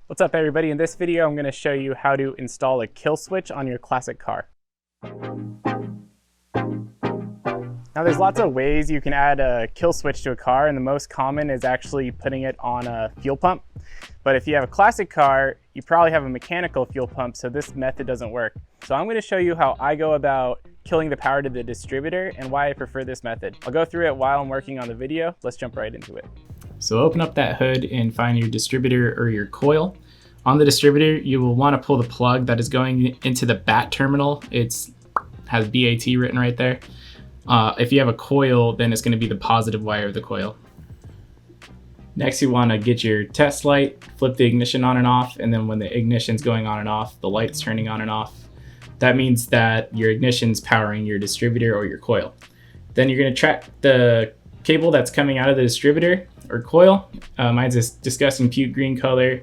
What's up everybody? In this video I'm going to show you how to install a kill switch on your classic car. Now there's lots of ways you can add a kill switch to a car, and the most common is actually putting it on a fuel pump. But if you have a classic car, you probably have a mechanical fuel pump, so this method doesn't work. So I'm going to show you how I go about killing the power to the distributor and why I prefer this method. I'll go through it while I'm working on the video. Let's jump right into it. So open up that hood and find your distributor or your coil. On the distributor, you will want to pull the plug that is going into the BAT terminal. It has BAT written right there. If you have a coil, then it's going to be the positive wire of the coil. Next, you want to get your test light, flip the ignition on and off, and then when the ignition's going on and off, the light's turning on and off. That means that your ignition's powering your distributor or your coil. Then you're going to track the cable that's coming out of the distributor or coil. Mine's this disgusting puke green color.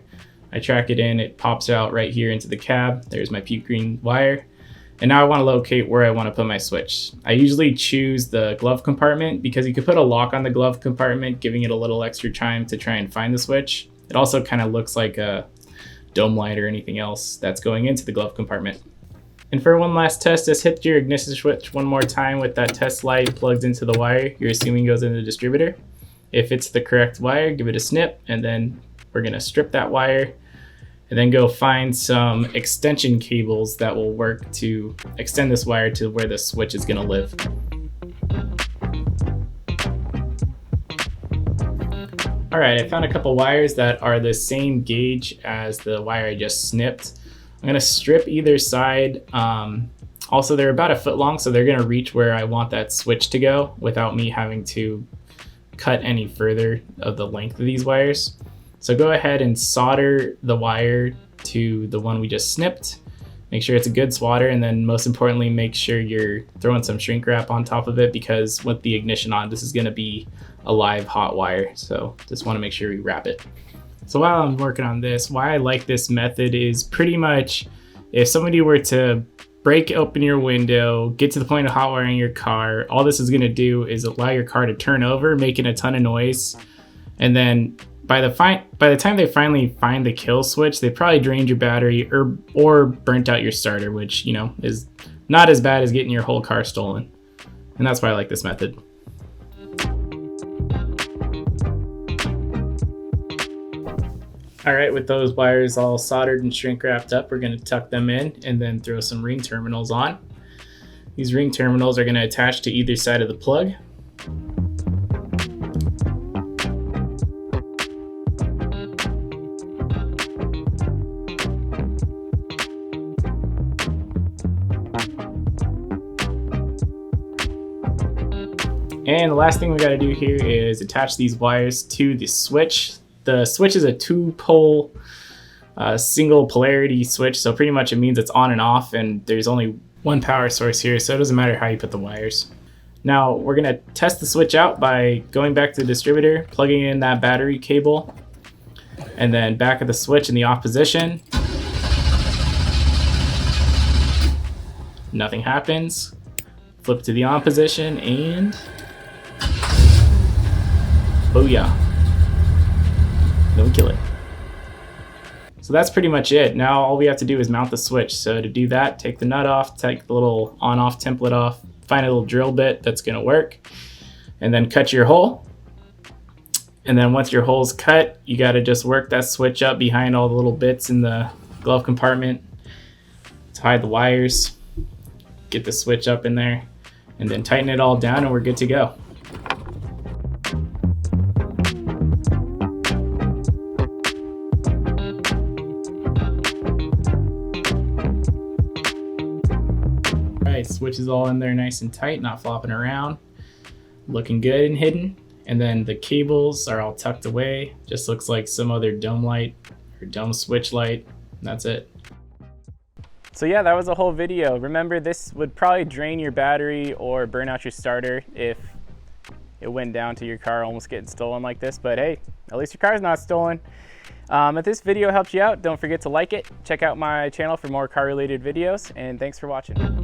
I track it in, it pops out right here into the cab. There's my puke green wire. And now I want to locate where I want to put my switch. I usually choose the glove compartment because you could put a lock on the glove compartment, giving it a little extra time to try and find the switch. It also kind of looks like a dome light or anything else that's going into the glove compartment. And for one last test, just hit your ignition switch one more time with that test light plugged into the wire you're assuming goes into the distributor. If it's the correct wire, give it a snip, and then we're going to strip that wire and then go find some extension cables that will work to extend this wire to where the switch is going to live. All right, I found a couple wires that are the same gauge as the wire I just snipped. I'm going to strip either side. Also, they're about 1 foot long, so they're going to reach where I want that switch to go without me having to cut any further of the length of these wires. So go ahead and solder the wire to the one we just snipped. Make sure it's a good solder, and then most importantly, make sure you're throwing some shrink wrap on top of it, because with the ignition on, this is going to be a live hot wire. So just want to make sure you wrap it. So while I'm working on this, why I like this method is pretty much if somebody were to break open your window, get to the point of hot wiring your car, all this is going to do is allow your car to turn over, making a ton of noise. And then by the time they finally find the kill switch, they probably drained your battery or burnt out your starter, which, you know, is not as bad as getting your whole car stolen. And that's why I like this method. All right, with those wires all soldered and shrink wrapped up, we're going to tuck them in and then throw some ring terminals on. These ring terminals are going to attach to either side of the plug. And the last thing we got to do here is attach these wires to the switch. The switch is a 2-pole single polarity switch, so pretty much it means it's on and off, and there's only one power source here, so it doesn't matter how you put the wires. Now we're going to test the switch out by going back to the distributor, plugging in that battery cable, and then back of the switch in the off position. Nothing happens. Flip to the on position, and booyah. Then we kill it. So that's pretty much it. Now all we have to do is mount the switch. So to do that, take the nut off, take the little on-off template off, find a little drill bit that's going to work, and then cut your hole. And then once your hole's cut, you got to just work that switch up behind all the little bits in the glove compartment to hide the wires. Get the switch up in there, and then tighten it all down, and we're good to go. Switch is all in there nice and tight, not flopping around, looking good and hidden. And then the cables are all tucked away, just looks like some other dome light or dome switch light. That's it. So yeah, that was the whole video. Remember, this would probably drain your battery or burn out your starter if it went down to your car almost getting stolen like this, but hey, at least your car's not stolen. If this video helped you out, don't forget to like it. Check out my channel for more car related videos, and thanks for watching.